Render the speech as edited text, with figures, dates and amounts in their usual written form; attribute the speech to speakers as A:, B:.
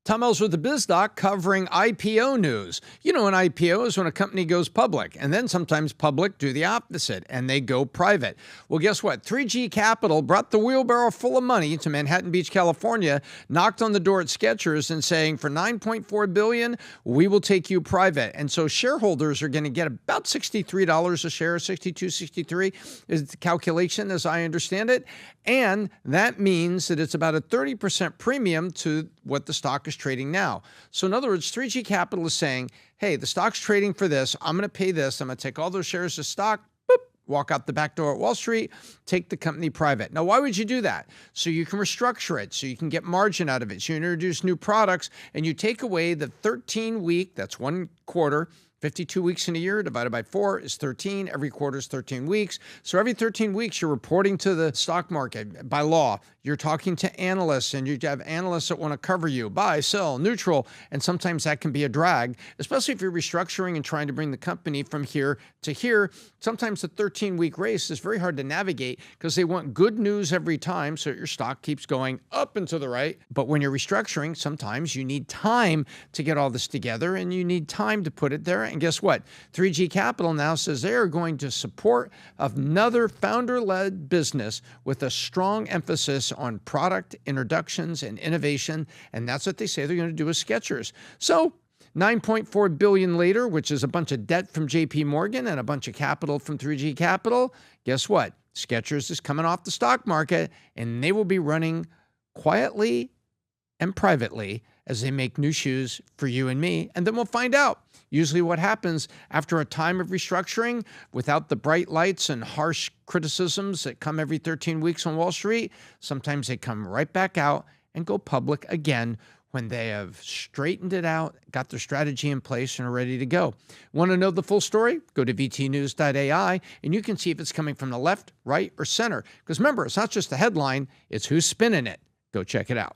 A: Tom Ells with the Biz Doc covering IPO news. You know, an IPO is when a company goes public, and then sometimes public do the opposite, and they go private. Well, guess what? 3G Capital brought the wheelbarrow full of money to Manhattan Beach, California, knocked on the door at Skechers and saying, for $9.4 billion, we will take you private. And so shareholders are going to get about $63 a share, 62, 63 is the calculation as I understand it. And that means that it's about a 30% premium to what the stock is trading now. So in other words, 3G Capital is saying, hey, the stock's trading for this. I'm going to pay this. I'm going to take all those shares of stock, boop, walk out the back door at Wall Street, take the company private. Now, why would you do that? So you can restructure it, so you can get margin out of it. So you introduce new products, and you take away the 13-week, that's one quarter, 52 weeks in a year divided by 4 is 13. Every quarter is 13 weeks. So every 13 weeks, you're reporting to the stock market by law. You're talking to analysts, and you have analysts that want to cover you, buy, sell, neutral, and sometimes that can be a drag, especially if you're restructuring and trying to bring the company from here to here. Sometimes the 13-week race is very hard to navigate because they want good news every time so your stock keeps going up and to the right. But when you're restructuring, sometimes you need time to get all this together, and you need time to put it there. And guess what? 3G Capital now says they are going to support another founder-led business with a strong emphasis on product introductions and innovation. And that's what they say they're going to do with Skechers. So $9.4 billion later, which is a bunch of debt from JP Morgan and a bunch of capital from 3G Capital, guess what? Skechers is coming off the stock market, and they will be running quietly and privately as they make new shoes for you and me. And then we'll find out. Usually what happens after a time of restructuring, without the bright lights and harsh criticisms that come every 13 weeks on Wall Street, sometimes they come right back out and go public again when they have straightened it out, got their strategy in place, and are ready to go. Want to know the full story? Go to vtnews.ai, and you can see if it's coming from the left, right, or center. Because remember, it's not just the headline, it's who's spinning it. Go check it out.